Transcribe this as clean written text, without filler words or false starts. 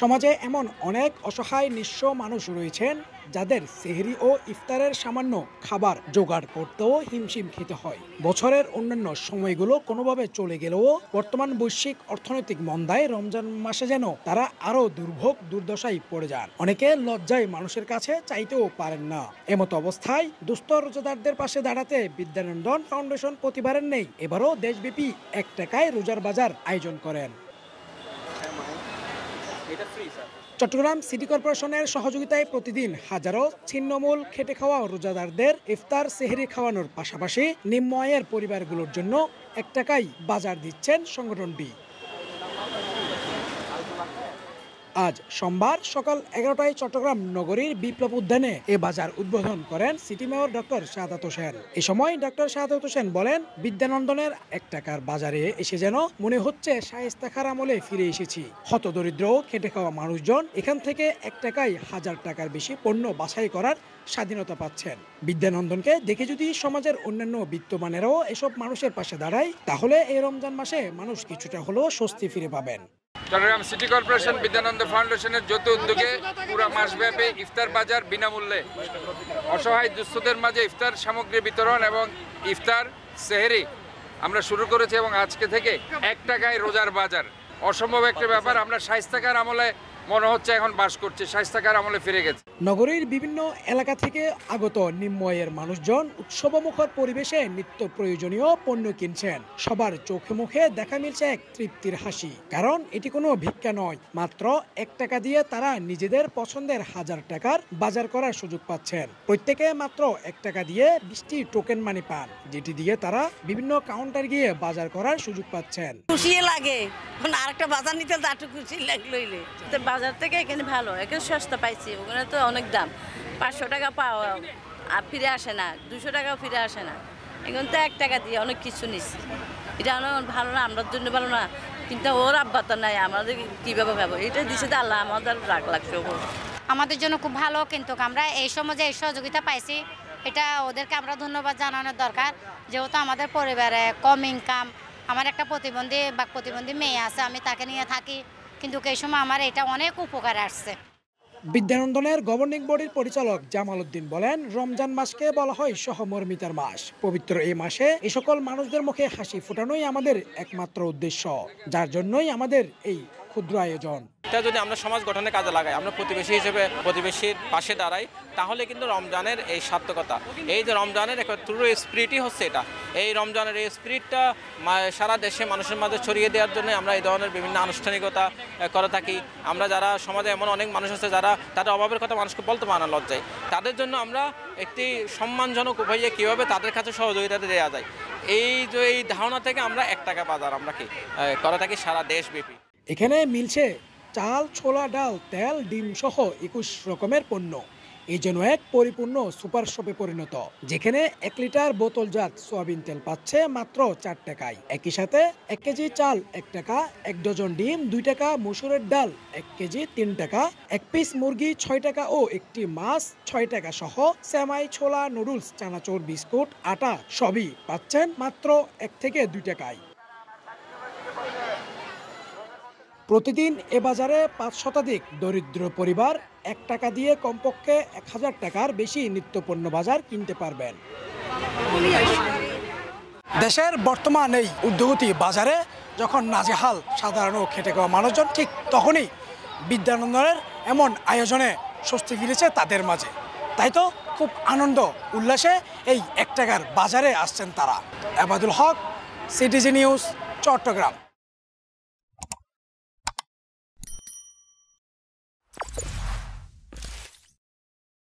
সমাজে এমন অনেক অসহায় নিঃস্ব মানুষ রয়েছেন যাদের সেহরি ও ইফতারের সামান্য খাবার জোগাড় করতেও হিমশিম খেতে হয়। বছরের অন্যান্য সময়গুলো কোনোভাবে চলে গেলেও বর্তমান বৈশ্বিক অর্থনৈতিক মন্দায় রমজান মাসে যেন তারা আরো দুর্ভোগ দুর্দশায় পড়ে যান। অনেকে লজ্জায় মানুষের কাছে চাইতেও পারেন না। এমতো অবস্থায় দুস্থ রোজাদারদের পাশে দাঁড়াতে বিদ্যানন্দন ফাউন্ডেশন প্রতিবারের নেই এবারও দেশব্যাপী 1 টাকায় রোজার বাজার আয়োজন করেন। চট্টগ্রাম সিটি কর্পোরেশনের সহযোগিতায় প্রতিদিন হাজারো ছিন্নমূল খেটে খাওয়া রোজাদারদের ইফতার সেহরি খাওয়ানোর পাশাপাশি নিম্ন আয়ের পরিবারগুলোর জন্য 1 টাকায় বাজার দিচ্ছেন সংগঠনটি। আজ সোমবার সকাল 11টায় চট্টগ্রাম নগরীর বিপ্লব উদ্যানে এ বাজার উদ্বোধন করেন city mayor doctor Shahadat Hossain. এ সময় ডক্টর শাহাদাত হোসেন বলেন, বিদ্যানন্দনের 1 টাকার বাজারে এসে যেন মনে হচ্ছে শায়েস্তা খাঁর আমলে ফিরে এসেছি। হতদরিদ্র খেটে খাওয়া মানুষজন এখান থেকে 1 টাকায় 1000 টাকার বেশি পণ্য বাছাই করার স্বাধীনতা পাচ্ছেন। বিদ্যানন্দনকে দেখে যদি সমাজের অন্যান্য বিত্তমানেরাও এসব মানুষের পাশে দাঁড়ায়, তাহলে এই রমজান মাসে মানুষ কিছুটা হলেও স্বস্তি ফিরে পাবেন। চট্টগ্রাম সিটি কর্পোরেশন বিদ্যানন্দ ফাউন্ডেশনের যৌথ উদ্যোগে পুরো মাসব্যাপী ইফতার বাজার বিনামূল্যে অসহায় দুস্থদের মাঝে ইফতার সামগ্রী বিতরণ এবং ইফতার সেহরি আমরা শুরু করেছি এবং আজকে থেকে 1 টাকায় রোজার বাজার অসম্ভব একটা ব্যাপার। আমরা শায়েস্তা খাঁর আমলে মনে হচ্ছে এখন বাস করছে, শায়েস্তা খাঁর আমলে ফিরে গেছে। নগরীর বিভিন্ন এলাকা থেকে আগত নিম্ন আয়ের মানুষজন উৎসবমুখর পরিবেশে নিত্য প্রয়োজনীয় পণ্য কিনছেন। সবার চোখে মুখে দেখা মিলছে এক তৃপ্তির হাসি, কারণ এটি কোনো ভিক্ষা নয়। মাত্র 1 টাকা দিয়ে তারা নিজেদের পছন্দের 1000 টাকার বাজার করার সুযোগ পাচ্ছেন। প্রত্যেকে মাত্র 1 টাকা দিয়ে 20টি টোকেন মানি পান, যেটি দিয়ে তারা বিভিন্ন কাউন্টার গিয়ে বাজার করার সুযোগ পাচ্ছেন। খুশি লাগে, আরেকটা বাজার নিতে একটু খুশি লাগলো। বাজার থেকে এখানে ভালো, এখানে সস্তা পাইছি। ওখানে তো অনেক দাম, 500 টাকা পাওয়া আর ফিরে আসে না, 200 টাকাও ফিরে আসে না। এখন তো 1 টাকা দিয়ে অনেক কিছু নিচ্ছি। এটা অনেক ভালো না, আমরা জন্য ভালো না, কিন্তু ওর আব্বাতা নাই, আমাদের কীভাবে ভাবো। এটা দিচ্ছে তো আল্লাহ, আমাদের রাগ লাগছে। আমাদের জন্য খুব ভালো, কিন্তু আমরা এই সময় যে সহযোগিতা পাইছি, এটা ওদেরকে আমরা ধন্যবাদ জানানোর দরকার। যেহেতু আমাদের পরিবারে কম ইনকাম, আমার একটা প্রতিবন্ধী মেয়ে আছে, আমি তাকে নিয়ে থাকি, কিন্তু এই সময় আমার এটা অনেক উপকার আসছে। বিদ্যানন্দনের গভর্নিং বডির পরিচালক জামাল উদ্দিন বলেন, রমজান মাসকে বলা হয় সহমর্মিতার মাস। পবিত্র এই মাসে এই সকল মানুষদের মুখে হাসি ফোটানোই আমাদের একমাত্র উদ্দেশ্য, যার জন্যই আমাদের এই ক্ষুদ্র আয়োজন। এটা যদি আমরা সমাজ গঠনে কাজে লাগাই, আমরা প্রতিবেশী হিসেবে প্রতিবেশীর পাশে দাঁড়াই, তাহলে কিন্তু রমজানের এই সার্থকতা, এই যে রমজানের একটা ট্রু স্পিরিটই হচ্ছে এটা। এই রমজানের এই স্পিরিটটা সারা দেশে মানুষের মাঝে ছড়িয়ে দেওয়ার জন্য আমরা এই ধরনের বিভিন্ন আনুষ্ঠানিকতা করে থাকি। আমরা যারা সমাজে এমন অনেক মানুষ আছে যারা তাদের অভাবের কথা মানুষকে বলতে পারে না, লজ্জায়, তাদের জন্য আমরা একটি সম্মানজনক উপায়ে কীভাবে তাদের কাছে সহযোগিতা দেওয়া যায়, এই ধারণা থেকে আমরা 1 টাকা বাজার আমরা কি করে থাকি সারা দেশব্যাপী। এখানে মিলছে চাল, ছোলা, ডাল, তেল, ডিম সহ 21 রকমের পণ্য। এই জন্য এক পরিপূর্ণ সুপার শপে পরিণত, যেখানে 1 লিটার বোতলজাত সয়াবিন তেল পাচ্ছে মাত্র 4 টাকায়। একই সাথে 1 কেজি চাল 1 টাকা, 1 ডজন ডিম 2 টাকা, মসুরের ডাল 1 কেজি 3 টাকা, 1 পিস মুরগি 6 টাকা ও একটি মাছ 6 টাকা সহ সেমাই, ছোলা, নুডলস, চানাচুর, বিস্কুট, আটা সবই পাচ্ছেন মাত্র 1 থেকে 2 টাকায়। প্রতিদিন এ বাজারে 5 শতাধিক দরিদ্র পরিবার 1 টাকা দিয়ে কমপক্ষে 1000 টাকার বেশি নিত্যপণ্য বাজার কিনতে পারবেন। দেশের বর্তমান এই ঊর্ধ্বগতি বাজারে যখন নাজেহাল সাধারণ খেটে খাওয়া মানুষজন, ঠিক তখনই বিদ্যানন্দনের এমন আয়োজনে স্বস্তি ফিরেছে তাদের মাঝে। তাই তো খুব আনন্দ উল্লাসে এই 1 টাকার বাজারে আসছেন তারা। আবাদুল হক, সিটিজি নিউজ, চট্টগ্রাম।